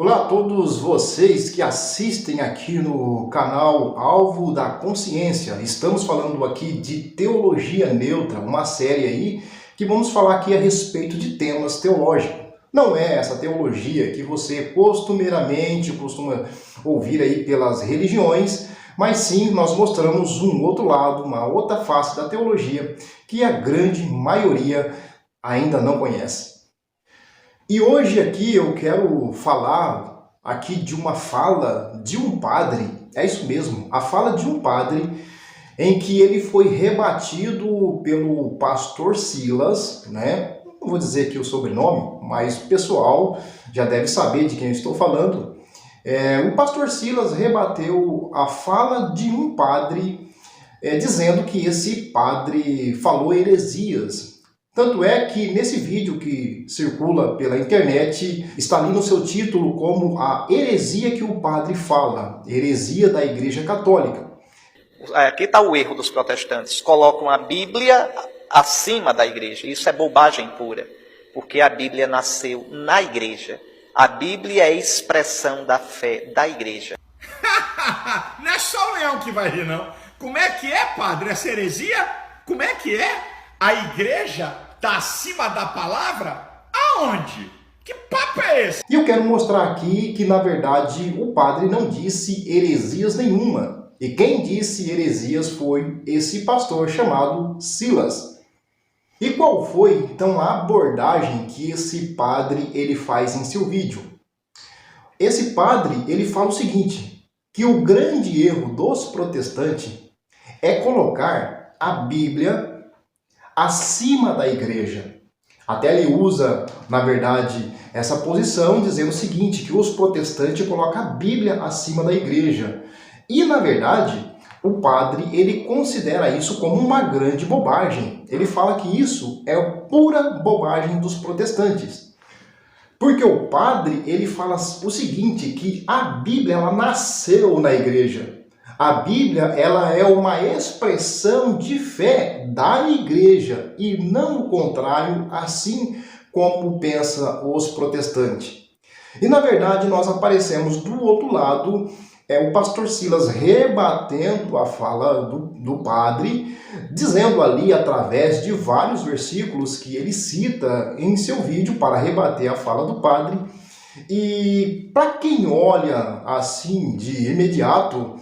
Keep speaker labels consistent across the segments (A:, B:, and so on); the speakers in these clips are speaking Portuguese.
A: Olá a todos vocês que assistem aqui no canal Alvo da Consciência. Estamos falando aqui de Teologia Neutra, uma série aí que vamos falar aqui a respeito de temas teológicos. Não é essa teologia que você costumeiramente costuma ouvir aí pelas religiões, mas sim nós mostramos um outro lado, uma outra face da teologia que a grande maioria ainda não conhece. E hoje aqui eu quero falar aqui de uma fala de um padre, é isso mesmo, a fala de um padre em que ele foi rebatido pelo pastor Silas, né? Não vou dizer aqui o sobrenome, mas o pessoal já deve saber de quem eu estou falando. O pastor Silas rebateu a fala de um padre, dizendo que esse padre falou heresias. Tanto é que nesse vídeo que circula pela internet, está ali no seu título como a heresia que o padre fala, heresia da Igreja Católica.
B: Aqui está o erro dos protestantes, colocam a Bíblia acima da igreja. Isso é bobagem pura, porque a Bíblia nasceu na igreja. A Bíblia é a expressão da fé da igreja.
C: Não é só o leão que vai rir, não. Como é que é, padre, essa heresia? Como é que é? A igreja está acima da palavra? Aonde? Que papo é esse?
A: E eu quero mostrar aqui que, na verdade, o padre não disse heresias nenhuma. E quem disse heresias foi esse pastor chamado Silas. E qual foi, então, a abordagem que esse padre ele faz em seu vídeo? Esse padre ele fala o seguinte, que o grande erro dos protestantes é colocar a Bíblia acima da igreja. Até ele usa, na verdade, essa posição dizendo o seguinte, que os protestantes colocam a Bíblia acima da igreja. E, na verdade, o padre ele considera isso como uma grande bobagem. Ele fala que isso é pura bobagem dos protestantes. Porque o padre ele fala o seguinte, que a Bíblia ela nasceu na igreja. A Bíblia ela é uma expressão de fé da igreja e não o contrário, assim como pensa os protestantes. E na verdade nós aparecemos do outro lado, o pastor Silas rebatendo a fala do padre, dizendo ali através de vários versículos que ele cita em seu vídeo para rebater a fala do padre. E para quem olha assim de imediato,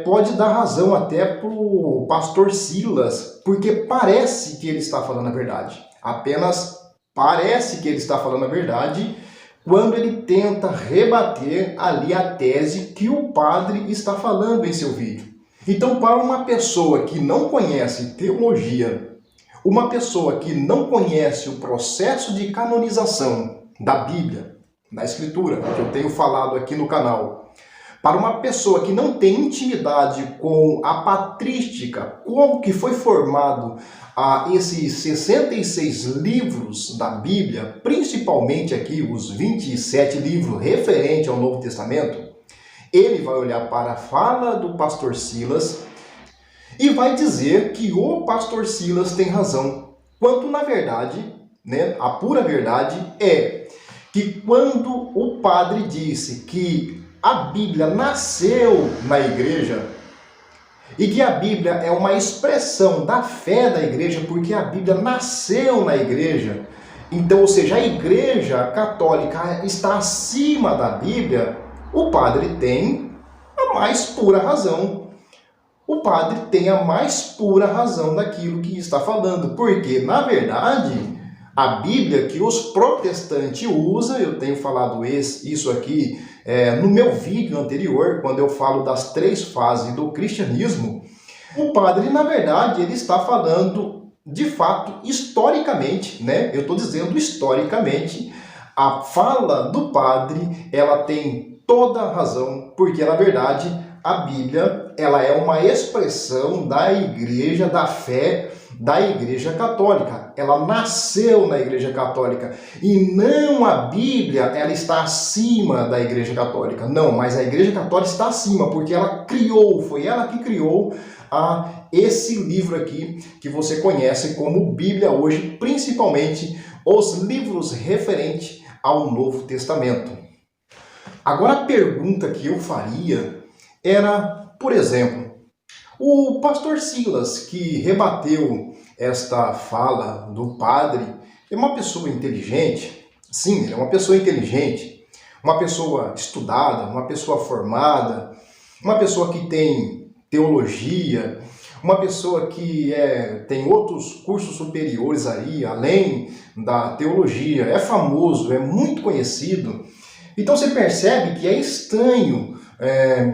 A: pode dar razão até para o pastor Silas, porque parece que ele está falando a verdade. Apenas parece que ele está falando a verdade quando ele tenta rebater ali a tese que o padre está falando em seu vídeo. Então, para uma pessoa que não conhece teologia, uma pessoa que não conhece o processo de canonização da Bíblia, da Escritura, que eu tenho falado aqui no canal, para uma pessoa que não tem intimidade com a patrística, como que foi formado esses 66 livros da Bíblia, principalmente aqui os 27 livros referentes ao Novo Testamento, ele vai olhar para a fala do pastor Silas e vai dizer que o pastor Silas tem razão, quanto na verdade, a pura verdade é que quando o padre disse que a Bíblia nasceu na igreja e que a Bíblia é uma expressão da fé da igreja porque a Bíblia nasceu na igreja. Então, ou seja, a igreja católica está acima da Bíblia, o padre tem a mais pura razão. O padre tem a mais pura razão daquilo que está falando, porque, na verdade, a Bíblia que os protestantes usam, eu tenho falado isso aqui no meu vídeo anterior, quando eu falo das 3 fases do cristianismo, o padre, na verdade, ele está falando, de fato, historicamente, eu estou dizendo historicamente, a fala do padre, ela tem toda a razão, porque, na verdade, a Bíblia, ela é uma expressão da igreja, da fé, da Igreja Católica. Ela nasceu na Igreja Católica e não a Bíblia, ela está acima da Igreja Católica. Não, mas a Igreja Católica está acima porque ela criou, foi ela que criou esse livro aqui que você conhece como Bíblia hoje, principalmente os livros referentes ao Novo Testamento. Agora a pergunta que eu faria era, por exemplo, o pastor Silas, que rebateu esta fala do padre, é uma pessoa inteligente? Sim, ele é uma pessoa inteligente, uma pessoa estudada, uma pessoa formada, uma pessoa que tem teologia, uma pessoa que tem outros cursos superiores aí, além da teologia, é famoso, é muito conhecido. Então você percebe que é estranho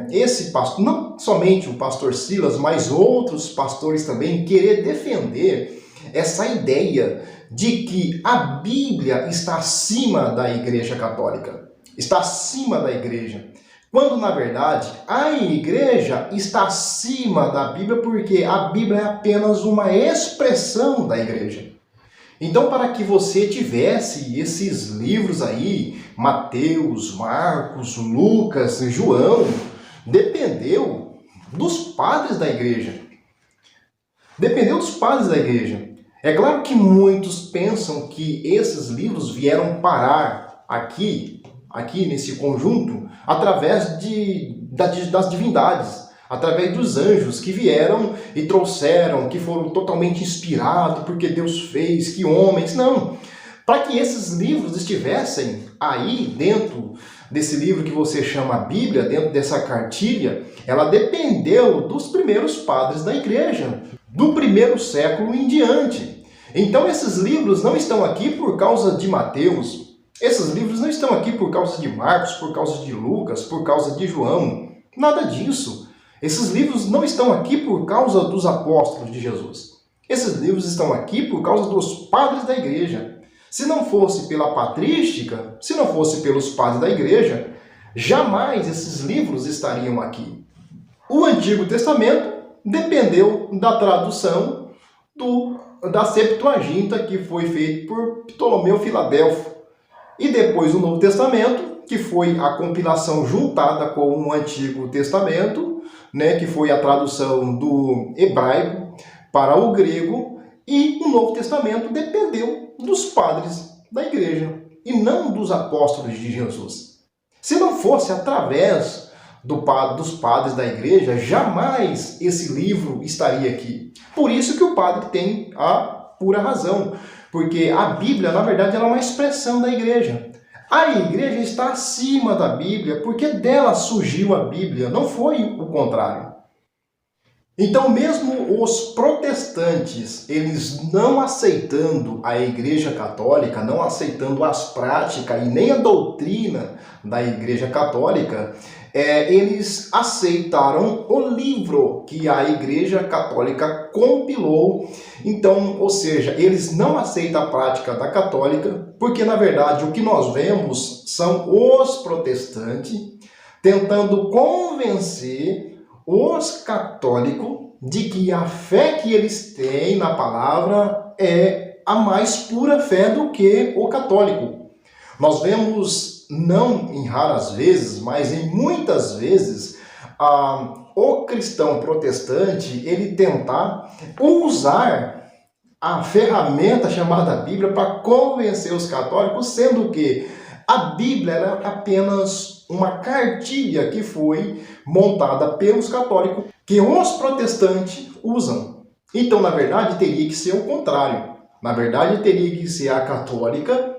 A: esse pastor, não somente o pastor Silas, mas outros pastores também, querer defender essa ideia de que a Bíblia está acima da Igreja Católica, está acima da Igreja. Quando, na verdade, a Igreja está acima da Bíblia, porque a Bíblia é apenas uma expressão da Igreja. Então, para que você tivesse esses livros aí, Mateus, Marcos, Lucas, João, dependeu dos padres da Igreja. Dependeu dos padres da Igreja. É claro que muitos pensam que esses livros vieram parar aqui nesse conjunto, através das divindades, através dos anjos que vieram e trouxeram, que foram totalmente inspirados, porque Deus fez, que homens. Não. Para que esses livros estivessem aí dentro desse livro que você chama Bíblia, dentro dessa cartilha, ela dependeu dos primeiros padres da igreja, do primeiro século em diante. Então esses livros não estão aqui por causa de Mateus, esses livros não estão aqui por causa de Marcos, por causa de Lucas, por causa de João. Nada disso. Esses livros não estão aqui por causa dos apóstolos de Jesus. Esses livros estão aqui por causa dos padres da igreja. Se não fosse pela patrística, se não fosse pelos padres da igreja, jamais esses livros estariam aqui. O Antigo Testamento dependeu da tradução da Septuaginta, que foi feita por Ptolomeu Filadelfo. E depois o Novo Testamento, que foi a compilação juntada com o Antigo Testamento, que foi a tradução do hebraico para o grego, e o Novo Testamento dependeu dos padres da igreja e não dos apóstolos de Jesus. Se não fosse através dos padres da igreja, jamais esse livro estaria aqui. Por isso que o padre tem a pura razão. Porque a Bíblia, na verdade, ela é uma expressão da igreja. A igreja está acima da Bíblia, porque dela surgiu a Bíblia, não foi o contrário. Então, mesmo os protestantes, eles não aceitando a Igreja Católica, não aceitando as práticas e nem a doutrina da Igreja Católica, eles aceitaram o livro que a Igreja Católica compilou. Então, ou seja, eles não aceitam a prática da católica, porque na verdade o que nós vemos são os protestantes tentando convencer os católicos de que a fé que eles têm na palavra é a mais pura fé do que o católico. Nós vemos, não em raras vezes, mas em muitas vezes, o cristão protestante, ele tentar usar a ferramenta chamada Bíblia para convencer os católicos, sendo que a Bíblia era apenas uma cartilha que foi montada pelos católicos, que os protestantes usam. Então, na verdade, teria que ser o contrário. Na verdade, teria que ser a católica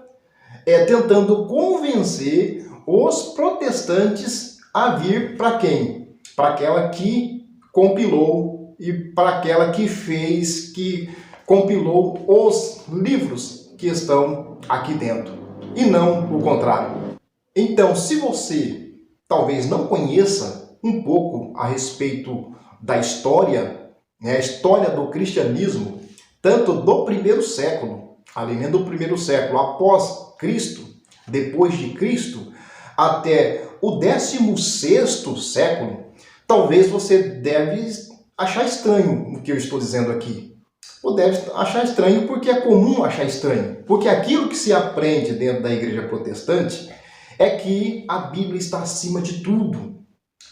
A: tentando convencer os protestantes a vir para quem? Para aquela que compilou e para aquela que fez, que compilou os livros que estão aqui dentro, e não o contrário. Então, se você talvez não conheça um pouco a respeito da história, a história do cristianismo, tanto do primeiro século, além do primeiro século após Cristo, depois de Cristo, até o 16º século, talvez você deve achar estranho o que eu estou dizendo aqui. Ou deve achar estranho porque é comum achar estranho. Porque aquilo que se aprende dentro da igreja protestante é que a Bíblia está acima de tudo.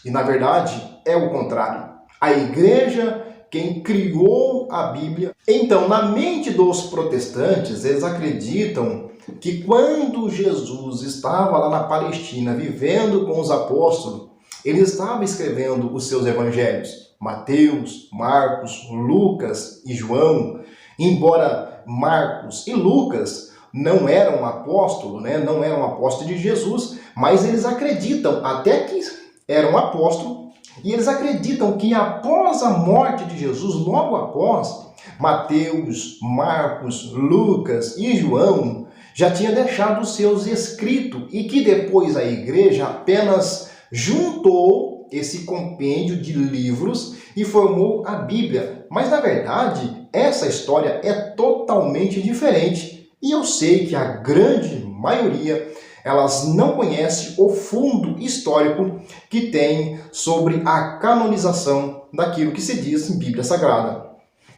A: E na verdade é o contrário. A igreja, quem criou a Bíblia. Então, na mente dos protestantes, eles acreditam que quando Jesus estava lá na Palestina, vivendo com os apóstolos, ele estava escrevendo os seus evangelhos, Mateus, Marcos, Lucas e João. Embora Marcos e Lucas não eram apóstolos, não eram apóstolos de Jesus, mas eles acreditam até que eram apóstolos, e eles acreditam que após a morte de Jesus, logo após, Mateus, Marcos, Lucas e João já tinha deixado os seus escritos, e que depois a igreja apenas juntou esse compêndio de livros e formou a Bíblia. Mas na verdade, essa história é totalmente diferente, e eu sei que a grande maioria elas não conhecem o fundo histórico que tem sobre a canonização daquilo que se diz em Bíblia Sagrada.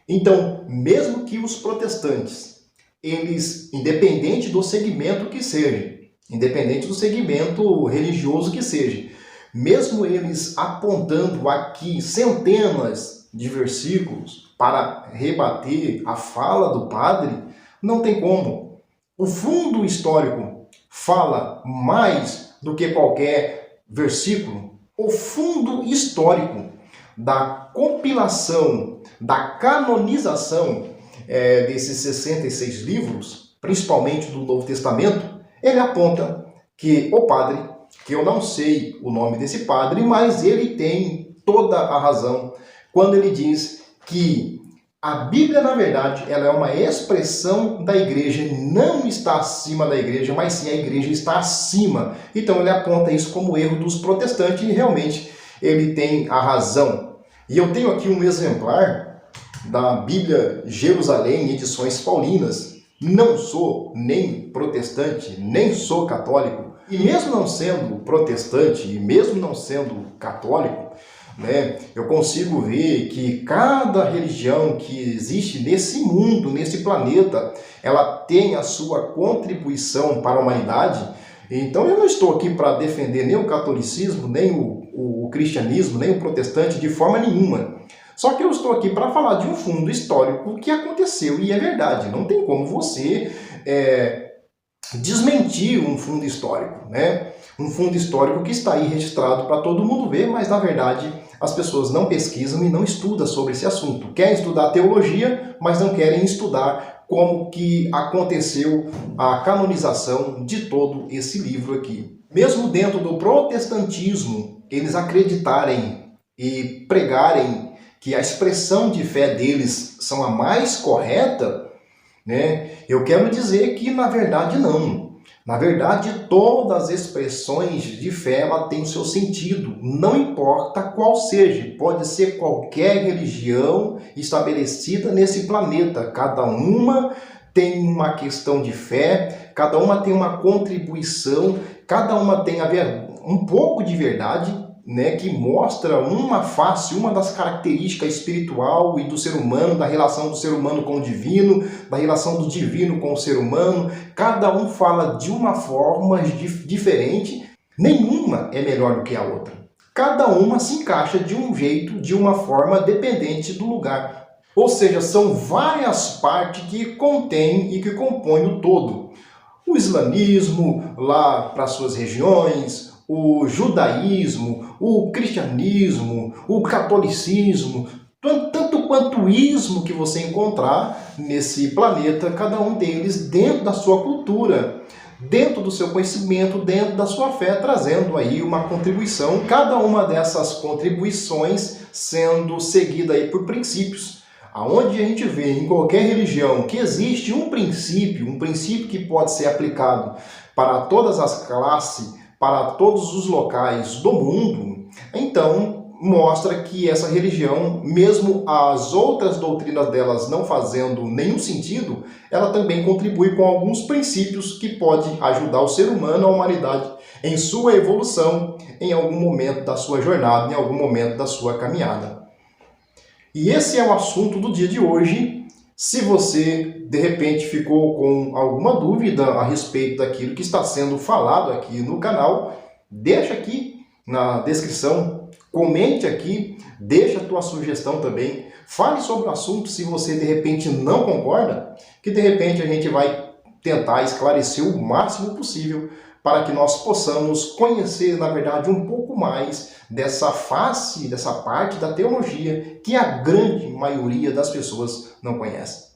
A: Então, mesmo que os protestantes, eles, independente do segmento que seja, independente do segmento religioso que seja, mesmo eles apontando aqui centenas de versículos para rebater a fala do padre, não tem como. O fundo histórico fala mais do que qualquer versículo. O fundo histórico da compilação, da canonização desses 66 livros, principalmente do Novo Testamento, ele aponta que o padre, que eu não sei o nome desse padre, mas ele tem toda a razão quando ele diz que a Bíblia, na verdade, ela é uma expressão da igreja, não está acima da igreja, mas sim a igreja está acima. Então ele aponta isso como erro dos protestantes e realmente ele tem a razão. E eu tenho aqui um exemplar da Bíblia Jerusalém, edições paulinas. Não sou nem protestante, nem sou católico. E mesmo não sendo protestante, e mesmo não sendo católico, eu consigo ver que cada religião que existe nesse mundo, nesse planeta, ela tem a sua contribuição para a humanidade. Então eu não estou aqui para defender nem o catolicismo, nem o cristianismo, nem o protestante de forma nenhuma. Só que eu estou aqui para falar de um fundo histórico que aconteceu e é verdade. Não tem como você desmentir um fundo histórico, Um fundo histórico que está aí registrado para todo mundo ver, mas na verdade as pessoas não pesquisam e não estudam sobre esse assunto. Querem estudar teologia, mas não querem estudar como que aconteceu a canonização de todo esse livro aqui. Mesmo dentro do protestantismo, eles acreditarem e pregarem que a expressão de fé deles são a mais correta, eu quero dizer que na verdade não. Na verdade, todas as expressões de fé ela tem o seu sentido, não importa qual seja, pode ser qualquer religião estabelecida nesse planeta. Cada uma tem uma questão de fé, cada uma tem uma contribuição, cada uma tem um pouco de verdade, que mostra uma face, uma das características espiritual e do ser humano, da relação do ser humano com o divino, da relação do divino com o ser humano. Cada um fala de uma forma diferente, nenhuma é melhor do que a outra. Cada uma se encaixa de um jeito, de uma forma, dependente do lugar. Ou seja, são várias partes que contêm e que compõem o todo. O islamismo, lá para suas regiões, o judaísmo, o cristianismo, o catolicismo, tanto quanto o ismo que você encontrar nesse planeta, cada um deles dentro da sua cultura, dentro do seu conhecimento, dentro da sua fé, trazendo aí uma contribuição, cada uma dessas contribuições sendo seguida aí por princípios. Aonde a gente vê em qualquer religião que existe um princípio que pode ser aplicado para todas as classes, para todos os locais do mundo, então mostra que essa religião, mesmo as outras doutrinas delas não fazendo nenhum sentido, ela também contribui com alguns princípios que pode ajudar o ser humano, a humanidade, em sua evolução, em algum momento da sua jornada, em algum momento da sua caminhada. E esse é o assunto do dia de hoje. Se você, de repente, ficou com alguma dúvida a respeito daquilo que está sendo falado aqui no canal, deixa aqui na descrição, comente aqui, deixa a tua sugestão também, fale sobre o assunto se você, de repente, não concorda, que de repente a gente vai tentar esclarecer o máximo possível para que nós possamos conhecer, na verdade, um pouco mais dessa face, dessa parte da teologia que a grande maioria das pessoas não conhece.